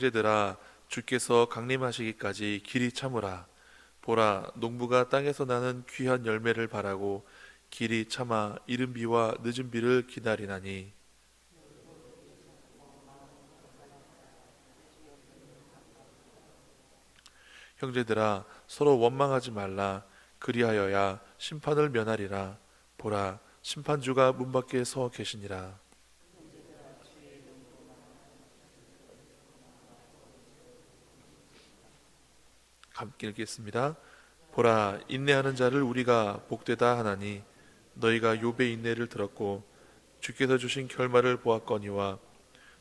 형제들아, 주께서 강림하시기까지 길이 참으라. 보라, 농부가 땅에서 나는 귀한 열매를 바라고 길이 참아 이른 비와 늦은 비를 기다리나니. 형제들아, 서로 원망하지 말라. 그리하여야 심판을 면하리라. 보라, 심판주가 문 밖에 서 계시니라. 함께 읽겠습니다. 보라, 인내하는 자를 우리가 복되다 하나니 너희가 욥의 인내를 들었고 주께서 주신 결말을 보았거니와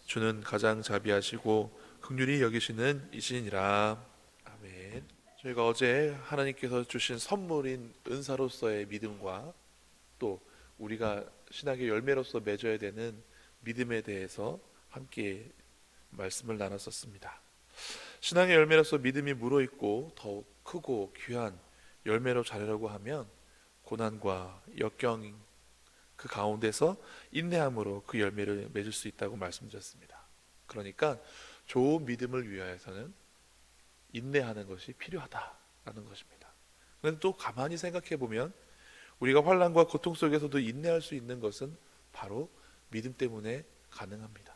주는 가장 자비하시고 긍휼히 여기시는 이시니라. 아멘. 저희가 어제 하나님께서 주신 선물인 은사로서의 믿음과 또 우리가 신학의 열매로서 맺어야 되는 믿음에 대해서 함께 말씀을 나눴었습니다. 신앙의 열매로서 믿음이 물어있고 더욱 크고 귀한 열매로 자라려고 하면 고난과 역경 그 가운데서 인내함으로 그 열매를 맺을 수 있다고 말씀드렸습니다. 그러니까 좋은 믿음을 위하여서는 인내하는 것이 필요하다라는 것입니다. 그런데 또 가만히 생각해 보면 우리가 환난과 고통 속에서도 인내할 수 있는 것은 바로 믿음 때문에 가능합니다.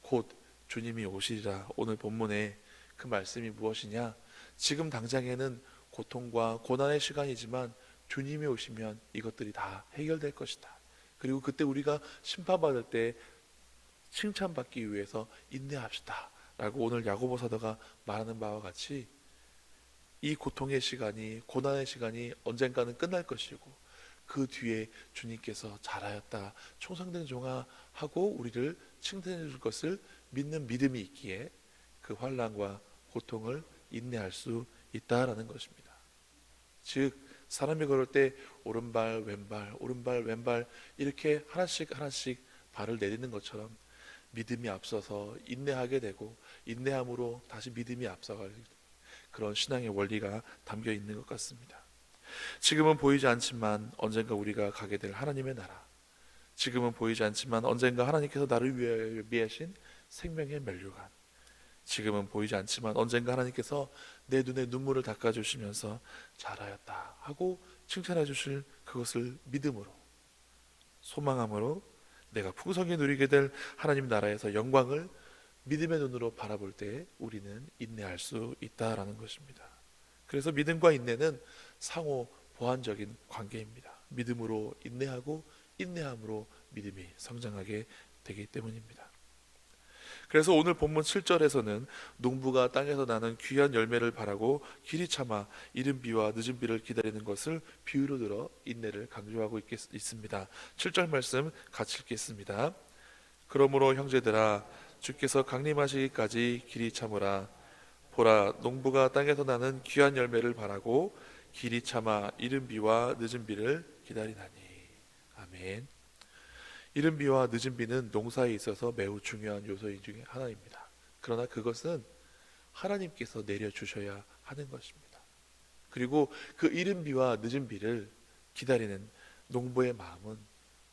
곧 주님이 오시리라. 오늘 본문에 그 말씀이 무엇이냐? 지금 당장에는 고통과 고난의 시간이지만 주님이 오시면 이것들이 다 해결될 것이다. 그리고 그때 우리가 심판받을 때 칭찬받기 위해서 인내합시다 라고 오늘 야고보 사도가 말하는 바와 같이 이 고통의 시간이, 고난의 시간이 언젠가는 끝날 것이고 그 뒤에 주님께서 잘하였다, 총성된 종아 하고 우리를 칭찬해 줄 것을 믿는 믿음이 있기에 그 환난과 고통을 인내할 수 있다라는 것입니다. 즉 사람이 걸을 때 오른발 왼발 오른발 왼발 이렇게 하나씩 하나씩 발을 내딛는 것처럼 믿음이 앞서서 인내하게 되고 인내함으로 다시 믿음이 앞서갈 그런 신앙의 원리가 담겨 있는 것 같습니다. 지금은 보이지 않지만 언젠가 우리가 가게 될 하나님의 나라, 지금은 보이지 않지만 언젠가 하나님께서 나를 위해 예비하신 생명의 면류관, 지금은 보이지 않지만 언젠가 하나님께서 내 눈에 눈물을 닦아주시면서 잘하였다 하고 칭찬해 주실 그것을 믿음으로, 소망함으로 내가 풍성히 누리게 될 하나님 나라에서 영광을 믿음의 눈으로 바라볼 때 우리는 인내할 수 있다라는 것입니다. 그래서 믿음과 인내는 상호 보완적인 관계입니다. 믿음으로 인내하고 인내함으로 믿음이 성장하게 되기 때문입니다. 그래서 오늘 본문 7절에서는 농부가 땅에서 나는 귀한 열매를 바라고 길이 참아 이른 비와 늦은 비를 기다리는 것을 비유로 들어 인내를 강조하고 있습니다. 7절 말씀 같이 읽겠습니다. 그러므로 형제들아, 주께서 강림하시기까지 길이 참으라. 보라, 농부가 땅에서 나는 귀한 열매를 바라고 길이 참아 이른 비와 늦은 비를 기다리나니. 아멘. 이른 비와 늦은 비는 농사에 있어서 매우 중요한 요소인 중에 하나입니다. 그러나 그것은 하나님께서 내려주셔야 하는 것입니다. 그리고 그 이른 비와 늦은 비를 기다리는 농부의 마음은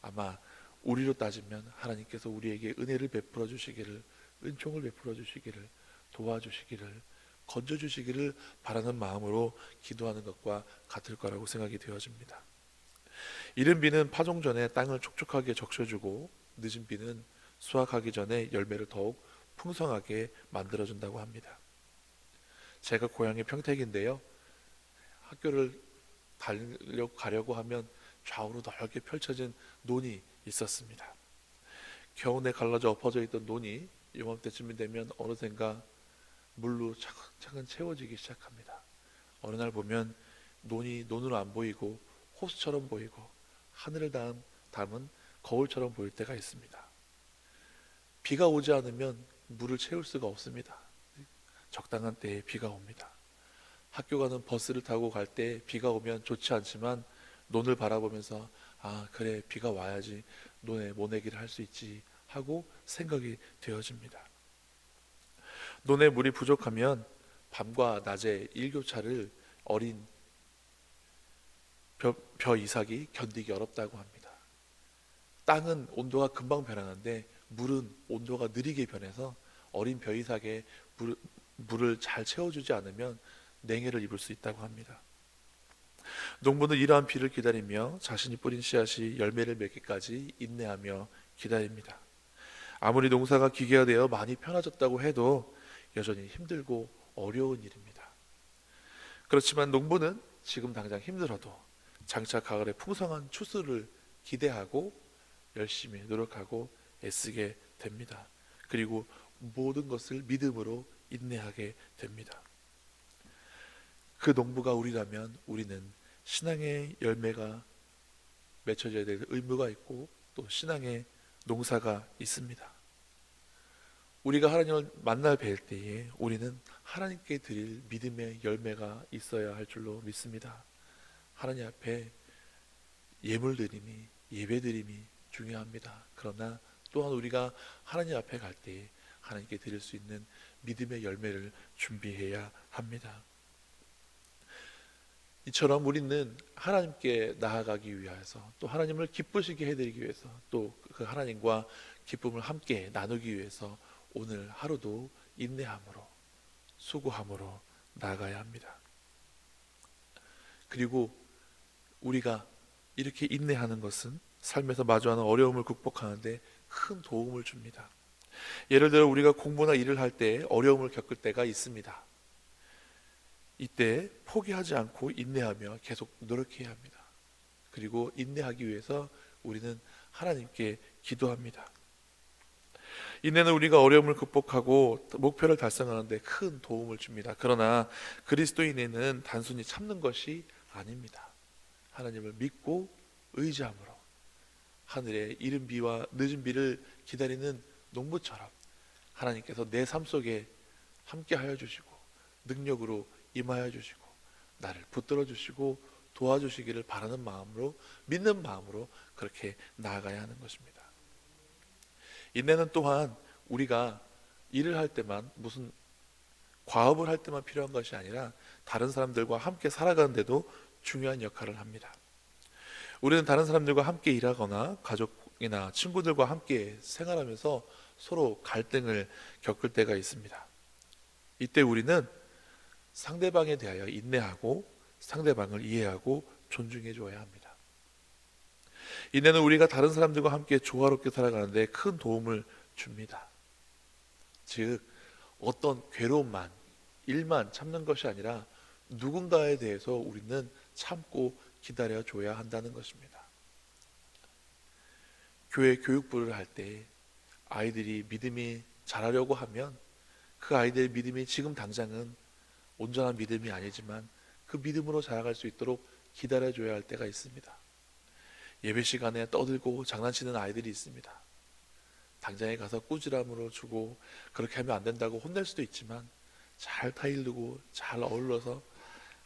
아마 우리로 따지면 하나님께서 우리에게 은혜를 베풀어 주시기를, 은총을 베풀어 주시기를, 도와주시기를, 건져주시기를 바라는 마음으로 기도하는 것과 같을 거라고 생각이 되어집니다. 이른 비는 파종 전에 땅을 촉촉하게 적셔주고 늦은 비는 수확하기 전에 열매를 더욱 풍성하게 만들어준다고 합니다. 제가 고향이 평택인데요, 학교를 가려고 하면 좌우로 넓게 펼쳐진 논이 있었습니다. 겨우내 갈라져 엎어져 있던 논이 요맘때쯤이 되면 어느샌가 물로 차근차근 채워지기 시작합니다. 어느 날 보면 논이 논으로 안 보이고 호수처럼 보이고 하늘을 담은 거울처럼 보일 때가 있습니다. 비가 오지 않으면 물을 채울 수가 없습니다. 적당한 때에 비가 옵니다. 학교 가는 버스를 타고 갈 때 비가 오면 좋지 않지만 논을 바라보면서 아 그래 비가 와야지 논에 모내기를 할 수 있지 하고 생각이 되어집니다. 논에 물이 부족하면 밤과 낮의 일교차를 어린 벼 이삭이 견디기 어렵다고 합니다. 땅은 온도가 금방 변하는데 물은 온도가 느리게 변해서 어린 벼이삭에 물을 잘 채워주지 않으면 냉해를 입을 수 있다고 합니다. 농부는 이러한 비를 기다리며 자신이 뿌린 씨앗이 열매를 맺기까지 인내하며 기다립니다. 아무리 농사가 기계화되어 많이 편해졌다고 해도 여전히 힘들고 어려운 일입니다. 그렇지만 농부는 지금 당장 힘들어도 장차 가을에 풍성한 추수를 기대하고 열심히 노력하고 애쓰게 됩니다. 그리고 모든 것을 믿음으로 인내하게 됩니다. 그 농부가 우리라면 우리는 신앙의 열매가 맺혀져야 될 의무가 있고 또 신앙의 농사가 있습니다. 우리가 하나님을 만나 뵐 때에 우리는 하나님께 드릴 믿음의 열매가 있어야 할 줄로 믿습니다. 하나님 앞에 예물 드림이, 예배 드림이 중요합니다. 그러나 또한 우리가 하나님 앞에 갈 때에 하나님께 드릴 수 있는 믿음의 열매를 준비해야 합니다. 이처럼 우리는 하나님께 나아가기 위해서 또 하나님을 기쁘시게 해드리기 위해서 또 그 하나님과 기쁨을 함께 나누기 위해서 오늘 하루도 인내함으로 수고함으로 나아가야 합니다. 그리고 우리가 이렇게 인내하는 것은 삶에서 마주하는 어려움을 극복하는데 큰 도움을 줍니다. 예를 들어 우리가 공부나 일을 할 때 어려움을 겪을 때가 있습니다. 이때 포기하지 않고 인내하며 계속 노력해야 합니다. 그리고 인내하기 위해서 우리는 하나님께 기도합니다. 인내는 우리가 어려움을 극복하고 목표를 달성하는 데 큰 도움을 줍니다. 그러나 그리스도인에는 단순히 참는 것이 아닙니다. 하나님을 믿고 의지함으로 하늘의 이른 비와 늦은 비를 기다리는 농부처럼 하나님께서 내 삶 속에 함께 하여 주시고 능력으로 임하여 주시고 나를 붙들어 주시고 도와주시기를 바라는 마음으로 믿는 마음으로 그렇게 나아가야 하는 것입니다. 인내는 또한 우리가 일을 할 때만 무슨 과업을 할 때만 필요한 것이 아니라 다른 사람들과 함께 살아가는데도 중요한 역할을 합니다. 우리는 다른 사람들과 함께 일하거나 가족이나 친구들과 함께 생활하면서 서로 갈등을 겪을 때가 있습니다. 이때 우리는 상대방에 대하여 인내하고 상대방을 이해하고 존중해 줘야 합니다. 인내는 우리가 다른 사람들과 함께 조화롭게 살아가는데 큰 도움을 줍니다. 즉 어떤 괴로움만 일만 참는 것이 아니라 누군가에 대해서 우리는 참고 기다려 줘야 한다는 것입니다. 교회 교육부를 할 때 아이들이 믿음이 자라려고 하면 그 아이들의 믿음이 지금 당장은 온전한 믿음이 아니지만 그 믿음으로 자라갈 수 있도록 기다려줘야 할 때가 있습니다. 예배 시간에 떠들고 장난치는 아이들이 있습니다. 당장에 가서 꾸지람으로 주고 그렇게 하면 안 된다고 혼낼 수도 있지만 잘 타일르고 잘 어울러서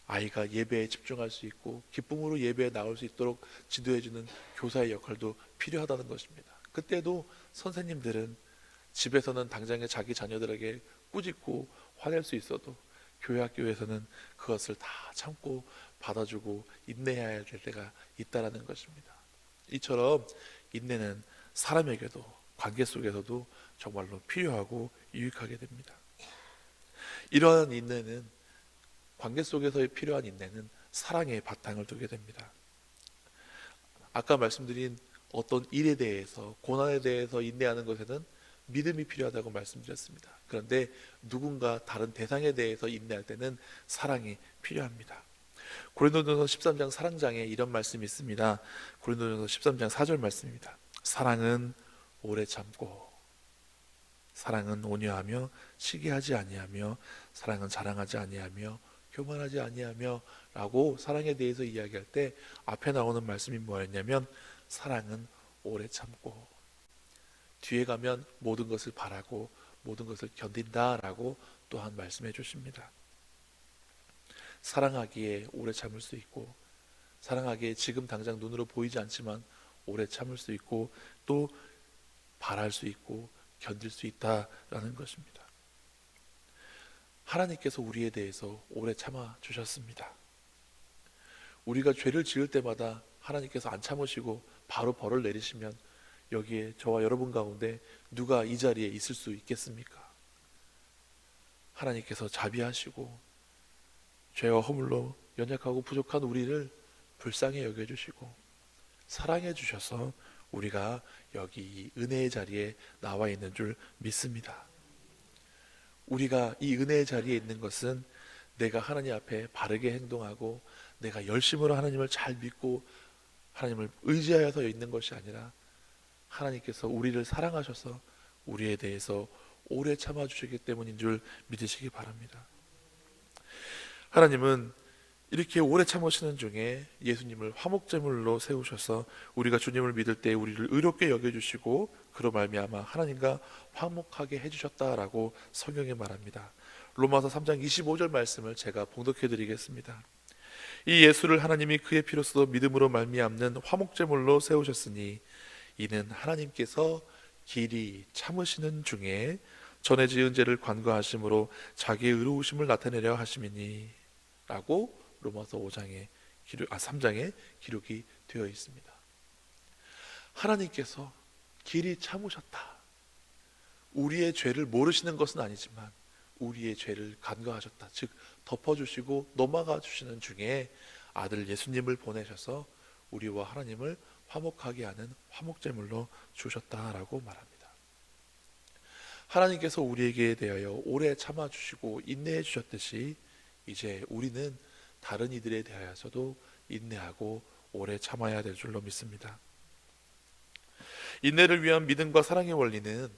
아이가 예배에 집중할 수 있고 기쁨으로 예배에 나올 수 있도록 지도해주는 교사의 역할도 필요하다는 것입니다. 그때도 선생님들은 집에서는 당장에 자기 자녀들에게 꾸짖고 화낼 수 있어도 교회 학교에서는 그것을 다 참고 받아주고 인내해야 될 때가 있다라는 것입니다. 이처럼 인내는 사람에게도 관계 속에서도 정말로 필요하고 유익하게 됩니다. 이러한 인내는 관계 속에서의 필요한 인내는 사랑의 바탕을 두게 됩니다. 아까 말씀드린 어떤 일에 대해서 고난에 대해서 인내하는 것에는 믿음이 필요하다고 말씀드렸습니다. 그런데 누군가 다른 대상에 대해서 인내할 때는 사랑이 필요합니다. 고린도전서 13장 사랑장에 이런 말씀이 있습니다. 고린도전서 13장 4절 말씀입니다. 사랑은 오래 참고 사랑은 온유하며 시기하지 아니하며 사랑은 자랑하지 아니하며 교만하지 아니하며 라고 사랑에 대해서 이야기할 때 앞에 나오는 말씀이 뭐였냐면 사랑은 오래 참고 뒤에 가면 모든 것을 바라고 모든 것을 견딘다라고 또한 말씀해 주십니다. 사랑하기에 오래 참을 수 있고 사랑하기에 지금 당장 눈으로 보이지 않지만 오래 참을 수 있고 또 바랄 수 있고 견딜 수 있다라는 것입니다. 하나님께서 우리에 대해서 오래 참아 주셨습니다. 우리가 죄를 지을 때마다 하나님께서 안 참으시고 바로 벌을 내리시면 여기에 저와 여러분 가운데 누가 이 자리에 있을 수 있겠습니까? 하나님께서 자비하시고 죄와 허물로 연약하고 부족한 우리를 불쌍히 여겨주시고 사랑해 주셔서 우리가 여기 이 은혜의 자리에 나와 있는 줄 믿습니다. 우리가 이 은혜의 자리에 있는 것은 내가 하나님 앞에 바르게 행동하고 내가 열심으로 하나님을 잘 믿고 하나님을 의지하여서 있는 것이 아니라 하나님께서 우리를 사랑하셔서 우리에 대해서 오래 참아주시기 때문인 줄 믿으시기 바랍니다. 하나님은 이렇게 오래 참으시는 중에 예수님을 화목제물로 세우셔서 우리가 주님을 믿을 때 우리를 의롭게 여겨주시고 그로 말미암아 하나님과 화목하게 해주셨다라고 성경에 말합니다. 로마서 3장 25절 말씀을 제가 봉독해 드리겠습니다. 이 예수를 하나님이 그의 피로써 믿음으로 말미암는 화목제물로 세우셨으니 이는 하나님께서 길이 참으시는 중에 전에 지은 죄를 관과하심으로 자기의 의로우심을 나타내려 하심이니 라고 로마서 3장에 기록이 되어 있습니다. 하나님께서 길이 참으셨다. 우리의 죄를 모르시는 것은 아니지만 우리의 죄를 간과하셨다. 즉 덮어주시고 넘어가 주시는 중에 아들 예수님을 보내셔서 우리와 하나님을 화목하게 하는 화목제물로 주셨다라고 말합니다. 하나님께서 우리에게 대하여 오래 참아주시고 인내해 주셨듯이 이제 우리는 다른 이들에 대하여서도 인내하고 오래 참아야 될 줄로 믿습니다. 인내를 위한 믿음과 사랑의 원리는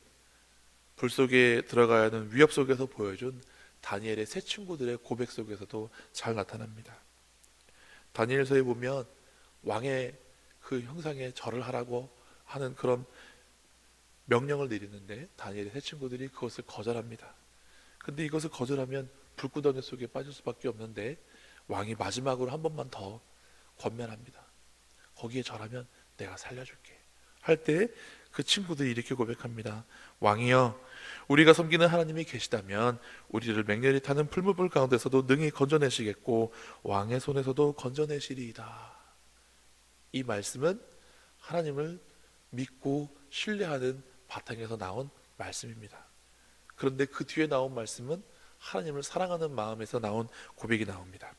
불 속에 들어가야 하는 위협 속에서 보여준 다니엘의 세 친구들의 고백 속에서도 잘 나타납니다. 다니엘서에 보면 왕의 그 형상에 절을 하라고 하는 그런 명령을 내리는데 다니엘의 세 친구들이 그것을 거절합니다. 근데 이것을 거절하면 불구덩이 속에 빠질 수밖에 없는데 왕이 마지막으로 한 번만 더 권면합니다. 거기에 절하면 내가 살려줄게 할 때 그 친구들이 이렇게 고백합니다. 왕이여, 우리가 섬기는 하나님이 계시다면 우리를 맹렬히 타는 풀무불 가운데서도 능히 건져내시겠고 왕의 손에서도 건져내시리이다. 이 말씀은 하나님을 믿고 신뢰하는 바탕에서 나온 말씀입니다. 그런데 그 뒤에 나온 말씀은 하나님을 사랑하는 마음에서 나온 고백이 나옵니다.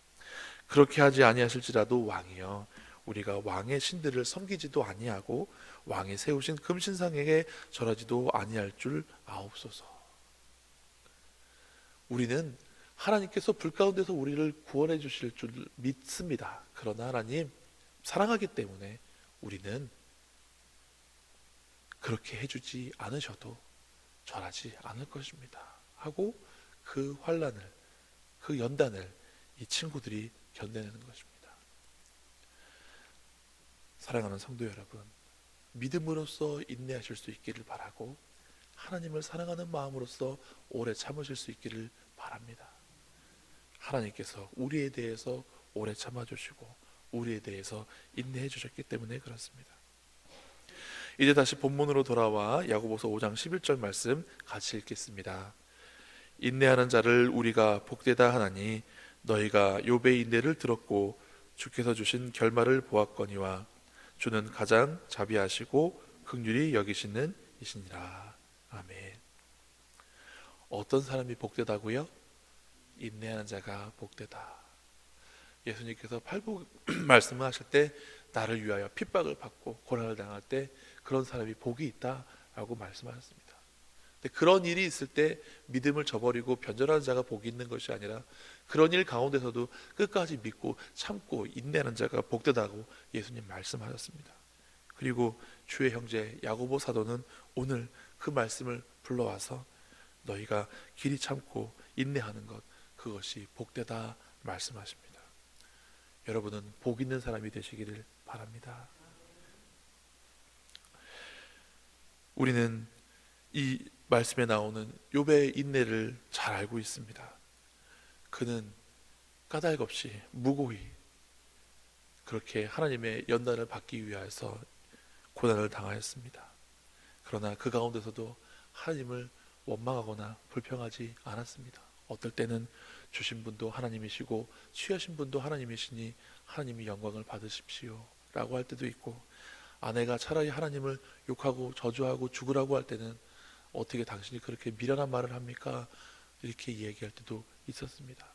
그렇게 하지 아니하실지라도 왕이여, 우리가 왕의 신들을 섬기지도 아니하고 왕이 세우신 금신상에게 절하지도 아니할 줄 아옵소서. 우리는 하나님께서 불 가운데서 우리를 구원해 주실 줄 믿습니다. 그러나 하나님 사랑하기 때문에 우리는 그렇게 해주지 않으셔도 절하지 않을 것입니다 하고 그 환난을, 그 연단을 이 친구들이 견뎌내는 것입니다. 사랑하는 성도 여러분, 믿음으로써 인내하실 수 있기를 바라고 하나님을 사랑하는 마음으로써 오래 참으실 수 있기를 바랍니다. 하나님께서 우리에 대해서 오래 참아주시고 우리에 대해서 인내해 주셨기 때문에 그렇습니다. 이제 다시 본문으로 돌아와 야고보서 5장 11절 말씀 같이 읽겠습니다. 인내하는 자를 우리가 복되다 하나니 너희가 욥의 인내를 들었고 주께서 주신 결말을 보았거니와 주는 가장 자비하시고 긍휼히 여기시는 이시니라. 아멘. 어떤 사람이 복되다고요? 인내하는 자가 복되다. 예수님께서 팔복 말씀을 하실 때 나를 위하여 핍박을 받고 고난을 당할 때 그런 사람이 복이 있다라고 말씀하셨습니다. 근데 그런 일이 있을 때 믿음을 저버리고 변절하는 자가 복이 있는 것이 아니라 그런 일 가운데서도 끝까지 믿고 참고 인내하는 자가 복되다고 예수님 말씀하셨습니다. 그리고 주의 형제 야고보 사도는 오늘 그 말씀을 불러와서 너희가 길이 참고 인내하는 것, 그것이 복되다 말씀하십니다. 여러분은 복 있는 사람이 되시기를 바랍니다. 우리는 이 말씀에 나오는 욥의 인내를 잘 알고 있습니다. 그는 까닭없이 무고히 그렇게 하나님의 연단을 받기 위해서 고난을 당하였습니다. 그러나 그 가운데서도 하나님을 원망하거나 불평하지 않았습니다. 어떨 때는 주신 분도 하나님이시고 취하신 분도 하나님이시니 하나님이 영광을 받으십시오 라고 할 때도 있고, 아내가 차라리 하나님을 욕하고 저주하고 죽으라고 할 때는 어떻게 당신이 그렇게 미련한 말을 합니까? 이렇게 이야기할 때도 있었습니다.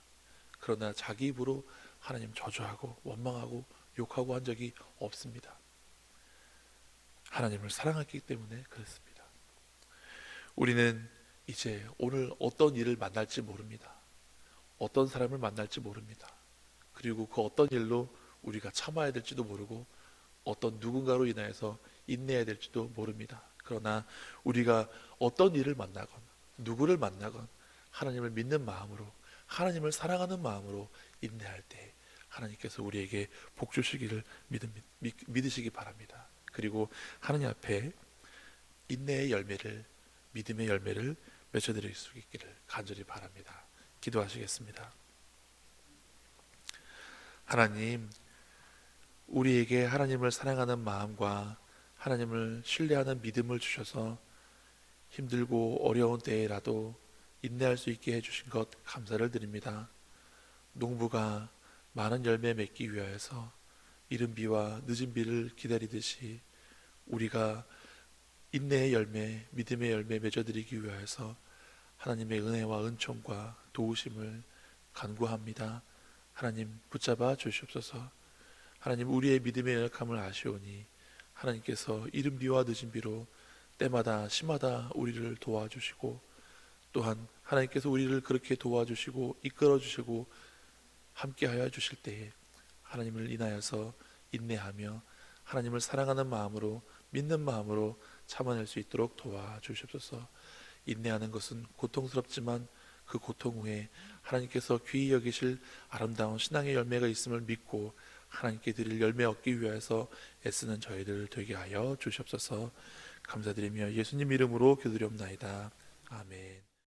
그러나 자기 입으로 하나님 저주하고 원망하고 욕하고 한 적이 없습니다. 하나님을 사랑했기 때문에 그렇습니다. 우리는 이제 오늘 어떤 일을 만날지 모릅니다. 어떤 사람을 만날지 모릅니다. 그리고 그 어떤 일로 우리가 참아야 될지도 모르고 어떤 누군가로 인하여서 인내해야 될지도 모릅니다. 그러나 우리가 어떤 일을 만나건 누구를 만나건 하나님을 믿는 마음으로 하나님을 사랑하는 마음으로 인내할 때 하나님께서 우리에게 복 주시기를 믿으시기 바랍니다. 그리고 하나님 앞에 인내의 열매를 믿음의 열매를 맺어드릴 수 있기를 간절히 바랍니다. 기도하시겠습니다. 하나님, 우리에게 하나님을 사랑하는 마음과 하나님을 신뢰하는 믿음을 주셔서 힘들고 어려운 때에라도 인내할 수 있게 해주신 것 감사를 드립니다. 농부가 많은 열매 맺기 위하여서 이른 비와 늦은 비를 기다리듯이 우리가 인내의 열매, 믿음의 열매 맺어드리기 위하여서 하나님의 은혜와 은총과 도우심을 간구합니다. 하나님 붙잡아 주시옵소서. 하나님 우리의 믿음의 연약함을 아시오니 하나님께서 이른 비와 늦은 비로 때마다 시마다 우리를 도와주시고 또한 하나님께서 우리를 그렇게 도와주시고 이끌어주시고 함께하여 주실 때에 하나님을 인하여서 인내하며 하나님을 사랑하는 마음으로 믿는 마음으로 참아낼 수 있도록 도와주시옵소서. 인내하는 것은 고통스럽지만 그 고통 후에 하나님께서 귀히 여기실 아름다운 신앙의 열매가 있음을 믿고 하나님께 드릴 열매 얻기 위해서 애쓰는 저희들 되게 하여 주시옵소서. 감사드리며 예수님 이름으로 기도드리옵나이다. 아멘.